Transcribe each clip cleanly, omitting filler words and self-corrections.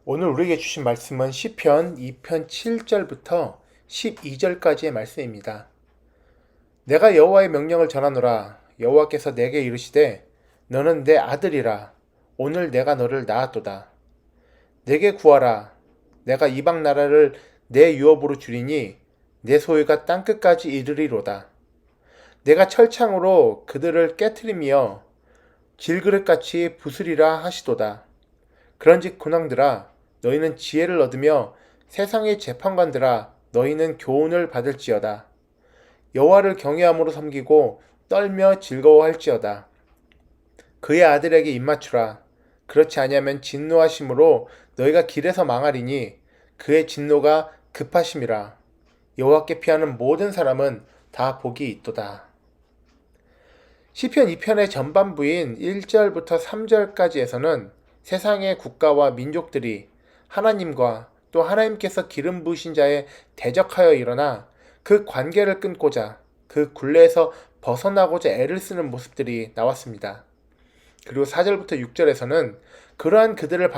오늘 우리에게 주신 말씀은 시편 2편 7절부터 12절까지의 말씀입니다. 내가 여호와의 명령을 전하노라. 여호와께서 내게 이르시되 너는 내 아들이라. 오늘 내가 너를 낳았도다. 내게 구하라. 내가 이방 나라를 내 유업으로 주리니 내 소유가 땅끝까지 이르리로다. 내가 철창으로 그들을 깨트리며 질그릇같이 부수리라 하시도다. 그런즉 군왕들아 너희는 지혜를 얻으며 세상의 재판관들아 너희는 교훈을 받을지어다. 여호와를 경외함으로 섬기고 떨며 즐거워할지어다. 그의 아들에게 입맞추라. 그렇지 아니하면 진노하심으로 너희가 길에서 망하리니 그의 진노가 급하심이라. 여호와께 피하는 모든 사람은 다 복이 있도다. 시편 2편의 전반부인 1절부터 3절까지에서는 세상의 국가와 민족들이 하나님과 또 하나님께서 기름 부으신 자에 대적하여 일어나 그 관계를 끊고자 그 굴레에서 벗어나고자 애를 쓰는 모습들이 나왔습니다. 그리고 4절부터 6절에서는 그러한 그들을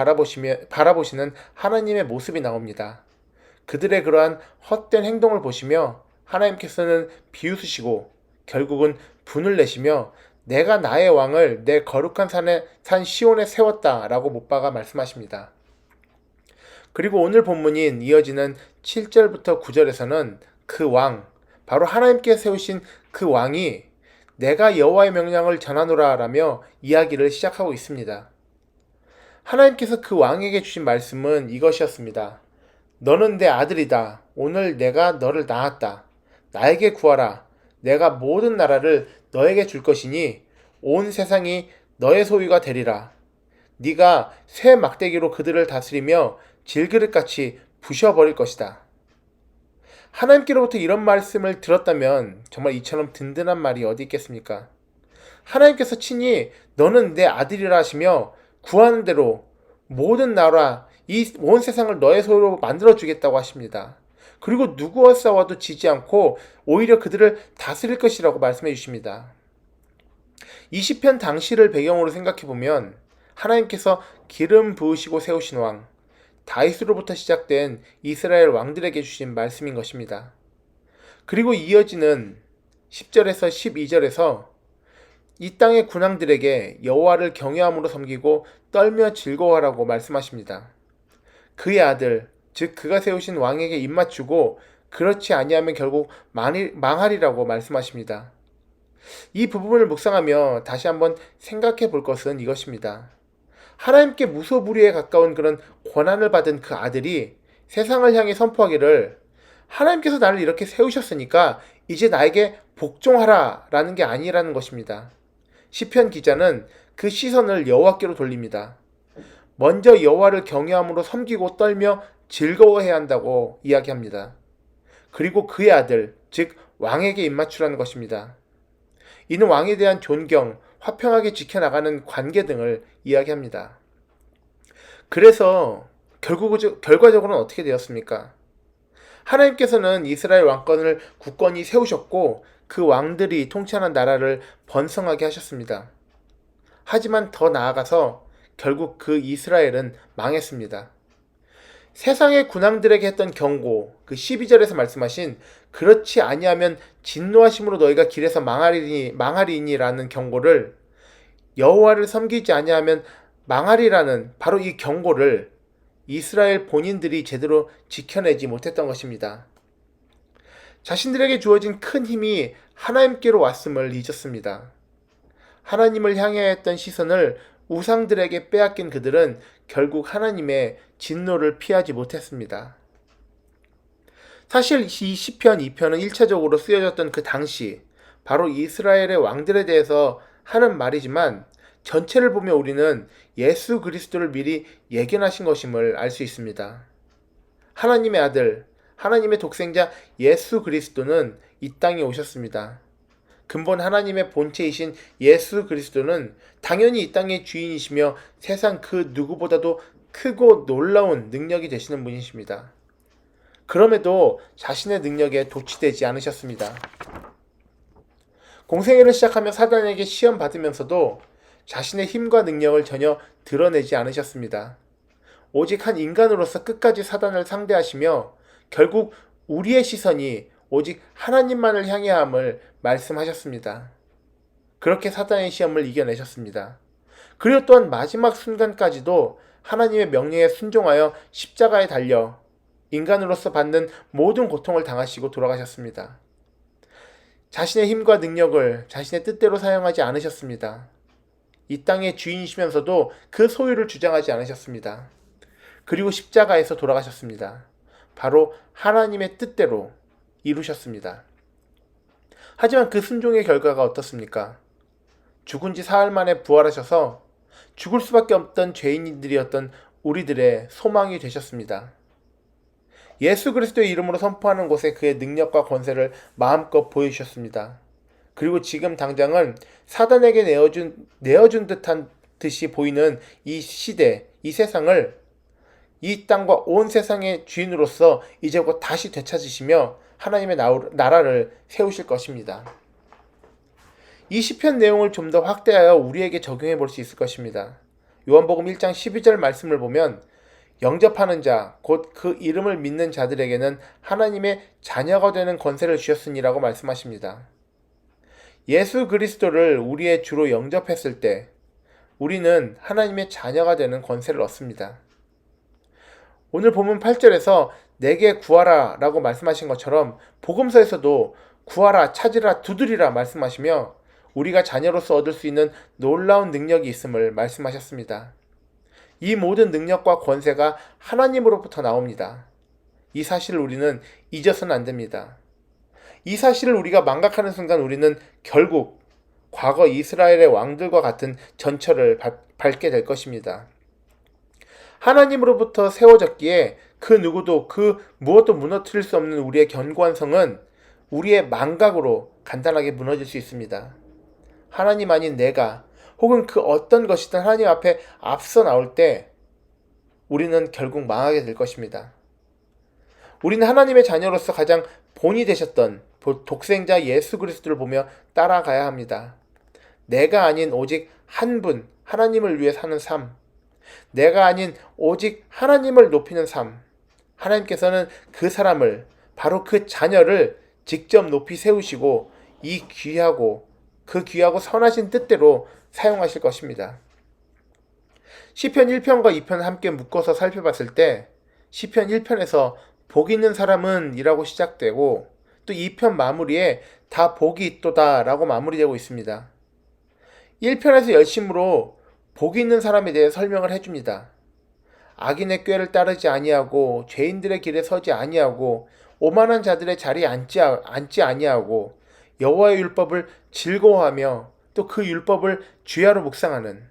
바라보시는 하나님의 모습이 나옵니다. 그들의 그러한 헛된 행동을 보시며 하나님께서는 비웃으시고 결국은 분을 내시며 내가 나의 왕을 내 거룩한 산 시온에 세웠다 라고 못 박아 말씀하십니다. 그리고 오늘 본문인 이어지는 7절부터 9절에서는 그 왕, 바로 하나님께 세우신 그 왕이 내가 여호와의 명령을 전하노라 라며 이야기를 시작하고 있습니다. 하나님께서 그 왕에게 주신 말씀은 이것이었습니다. 너는 내 아들이다. 오늘 내가 너를 낳았다. 나에게 구하라. 내가 모든 나라를 너에게 줄 것이니 온 세상이 너의 소유가 되리라. 네가 쇠 막대기로 그들을 다스리며 질그릇같이 부셔버릴 것이다. 하나님께로부터 이런 말씀을 들었다면 정말 이처럼 든든한 말이 어디 있겠습니까? 하나님께서 친히 너는 내 아들이라 하시며 구하는 대로 모든 나라, 이 온 세상을 너의 소유로 만들어주겠다고 하십니다. 그리고 누구와 싸워도 지지 않고 오히려 그들을 다스릴 것이라고 말씀해 주십니다. 이 시편 당시를 배경으로 생각해보면 하나님께서 기름 부으시고 세우신 왕, 다윗으로부터 시작된 이스라엘 왕들에게 주신 말씀인 것입니다. 그리고 이어지는 10절에서 12절에서 이 땅의 군왕들에게 여호와를 경외함으로 섬기고 떨며 즐거워하라고 말씀하십니다. 그의 아들, 즉 그가 세우신 왕에게 입맞추고 그렇지 아니하면 결국 망하리라고 말씀하십니다. 이 부분을 묵상하며 다시 한번 생각해 볼 것은 이것입니다. 하나님께 무소불위에 가까운 그런 권한을 받은 그 아들이 세상을 향해 선포하기를 하나님께서 나를 이렇게 세우셨으니까 이제 나에게 복종하라 라는 게 아니라는 것입니다. 시편 기자는 그 시선을 여호와께로 돌립니다. 먼저 여호와를 경외함으로 섬기고 떨며 즐거워해야 한다고 이야기합니다. 그리고 그의 아들, 즉 왕에게 입맞추라는 것입니다. 이는 왕에 대한 존경, 화평하게 지켜나가는 관계 등을 이야기합니다. 그래서 결과적으로는 어떻게 되었습니까? 하나님께서는 이스라엘 왕권을 굳건히 세우셨고 그 왕들이 통치하는 나라를 번성하게 하셨습니다. 하지만 더 나아가서 결국 그 이스라엘은 망했습니다. 세상의 군왕들에게 했던 경고, 그 12절에서 말씀하신 그렇지 아니하면 진노하심으로 너희가 길에서 망하리니라는 경고를 여호와를 섬기지 아니하면 망하리라는 바로 이 경고를 이스라엘 본인들이 제대로 지켜내지 못했던 것입니다. 자신들에게 주어진 큰 힘이 하나님께로 왔음을 잊었습니다. 하나님을 향해 했던 시선을 우상들에게 빼앗긴 그들은 결국 하나님의 진노를 피하지 못했습니다. 사실 이 시편 2편은 1차적으로 쓰여졌던 그 당시 바로 이스라엘의 왕들에 대해서 하는 말이지만 전체를 보면 우리는 예수 그리스도를 미리 예견하신 것임을 알 수 있습니다. 하나님의 아들, 하나님의 독생자 예수 그리스도는 이 땅에 오셨습니다. 근본 하나님의 본체이신 예수 그리스도는 당연히 이 땅의 주인이시며 세상 그 누구보다도 크고 놀라운 능력이 되시는 분이십니다. 그럼에도 자신의 능력에 도취되지 않으셨습니다. 공생애를 시작하며 사단에게 시험 받으면서도 자신의 힘과 능력을 전혀 드러내지 않으셨습니다. 오직 한 인간으로서 끝까지 사단을 상대하시며 결국 우리의 시선이 오직 하나님만을 향해야 함을 말씀하셨습니다. 그렇게 사단의 시험을 이겨내셨습니다. 그리고 또한 마지막 순간까지도 하나님의 명령에 순종하여 십자가에 달려 인간으로서 받는 모든 고통을 당하시고 돌아가셨습니다. 자신의 힘과 능력을 자신의 뜻대로 사용하지 않으셨습니다. 이 땅의 주인이시면서도 그 소유를 주장하지 않으셨습니다. 그리고 십자가에서 돌아가셨습니다. 바로 하나님의 뜻대로 이루셨습니다. 하지만 그 순종의 결과가 어떻습니까? 죽은 지 사흘 만에 부활하셔서 죽을 수밖에 없던 죄인들이었던 우리들의 소망이 되셨습니다. 예수 그리스도의 이름으로 선포하는 곳에 그의 능력과 권세를 마음껏 보여주셨습니다. 그리고 지금 당장은 사단에게 내어준 듯한 듯이 보이는 이 시대, 이 세상을 이 땅과 온 세상의 주인으로서 이제 곧 다시 되찾으시며 하나님의 나라를 세우실 것입니다. 이 시편 내용을 좀 더 확대하여 우리에게 적용해 볼 수 있을 것입니다. 요한복음 1장 12절 말씀을 보면 영접하는 자, 곧 그 이름을 믿는 자들에게는 하나님의 자녀가 되는 권세를 주셨으니라고 말씀하십니다. 예수 그리스도를 우리의 주로 영접했을 때 우리는 하나님의 자녀가 되는 권세를 얻습니다. 오늘 본문 8절에서 내게 구하라 라고 말씀하신 것처럼 복음서에서도 구하라, 찾으라, 두드리라 말씀하시며 우리가 자녀로서 얻을 수 있는 놀라운 능력이 있음을 말씀하셨습니다. 이 모든 능력과 권세가 하나님으로부터 나옵니다. 이 사실을 우리는 잊어서는 안 됩니다. 이 사실을 우리가 망각하는 순간 우리는 결국 과거 이스라엘의 왕들과 같은 전철을 밟게 될 것입니다. 하나님으로부터 세워졌기에 그 누구도 그 무엇도 무너뜨릴 수 없는 우리의 견고한 성은 우리의 망각으로 간단하게 무너질 수 있습니다. 하나님 아닌 내가 혹은 그 어떤 것이든 하나님 앞에 앞서 나올 때 우리는 결국 망하게 될 것입니다. 우리는 하나님의 자녀로서 가장 본이 되셨던 독생자 예수 그리스도를 보며 따라가야 합니다. 내가 아닌 오직 한 분, 하나님을 위해 사는 삶. 내가 아닌 오직 하나님을 높이는 삶. 하나님께서는 그 사람을, 바로 그 자녀를 직접 높이 세우시고 그 귀하고 선하신 뜻대로 사용하실 것입니다. 시편 1편과 2편 함께 묶어서 살펴봤을 때 시편 1편에서 복 있는 사람은 이라고 시작되고 또 2편 마무리에 다 복이 있도다 라고 마무리되고 있습니다. 1편에서 열심으로 복이 있는 사람에 대해 설명을 해줍니다. 악인의 꾀를 따르지 아니하고 죄인들의 길에 서지 아니하고 오만한 자들의 자리에 앉지 아니하고 여호와의 율법을 즐거워하며 또 그 율법을 주야로 묵상하는,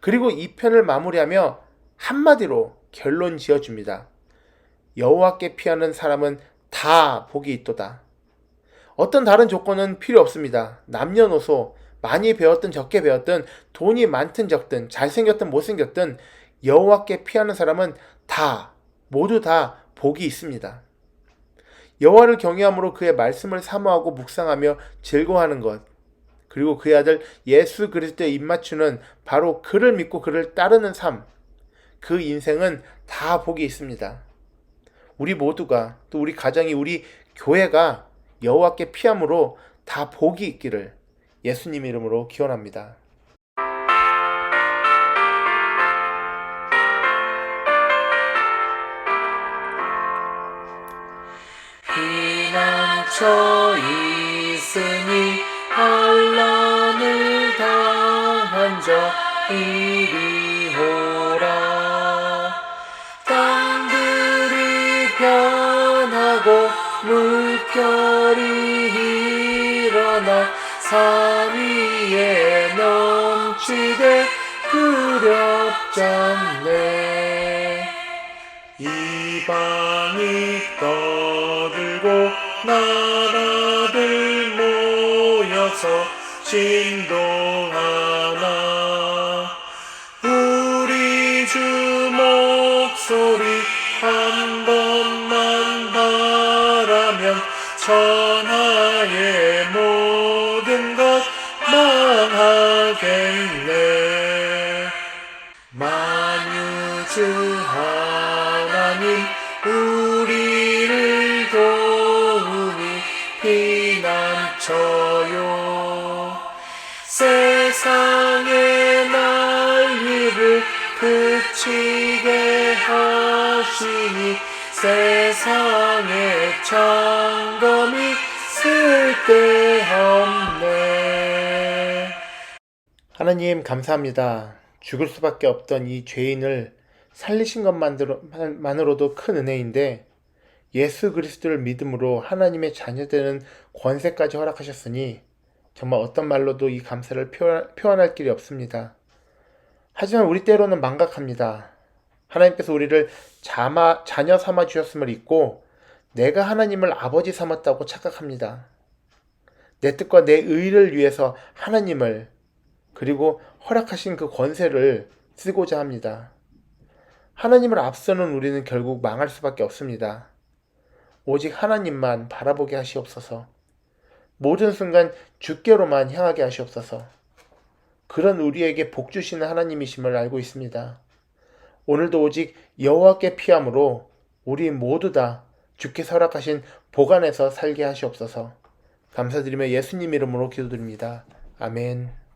그리고 이 편을 마무리하며 한마디로 결론 지어줍니다. 여호와께 피하는 사람은 다 복이 있도다. 어떤 다른 조건은 필요 없습니다. 남녀노소, 많이 배웠든 적게 배웠든 돈이 많든 적든 잘생겼든 못생겼든 여호와께 피하는 사람은 모두 다 복이 있습니다. 여호와를 경외함으로 그의 말씀을 사모하고 묵상하며 즐거워하는 것, 그리고 그의 아들 예수 그리스도에 입맞추는 바로 그를 믿고 그를 따르는 삶, 그 인생은 다 복이 있습니다. 우리 모두가, 또 우리 가정이, 우리 교회가 여호와께 피함으로 다 복이 있기를 예수님 이름으로 기원합니다. 피난처 있으니 환난을 당한 자 이리 오라. 땅들이 변하고 물결이 일어나 산 위에 넘치되 두렵잖네. 이방이 떠들고 나라들 모여서 진동하나. 우리 주 목소리 한 번만 바라면 천하의 모든 것 망하겠네. 만유자 주 하나님 우리를 도우니 피난처요. 세상의 난리를 그치게 하시니 세상의 점검이 쓸데없네. 하나님 감사합니다. 죽을 수밖에 없던 이 죄인을 살리신 것만으로도 큰 은혜인데 예수 그리스도를 믿음으로 하나님의 자녀되는 권세까지 허락하셨으니 정말 어떤 말로도 이 감사를 표현할 길이 없습니다. 하지만 우리 때로는 망각합니다. 하나님께서 우리를 자녀 삼아 주셨음을 잊고 내가 하나님을 아버지 삼았다고 착각합니다. 내 뜻과 내 의를 위해서 하나님을 그리고 허락하신 그 권세를 쓰고자 합니다. 하나님을 앞서는 우리는 결국 망할 수밖에 없습니다. 오직 하나님만 바라보게 하시옵소서. 모든 순간 주께로만 향하게 하시옵소서. 그런 우리에게 복 주시는 하나님이심을 알고 있습니다. 오늘도 오직 여호와께 피함으로 우리 모두 다 주께서 허락하신 복 안에서 살게 하시옵소서. 감사드리며 예수님 이름으로 기도드립니다. 아멘.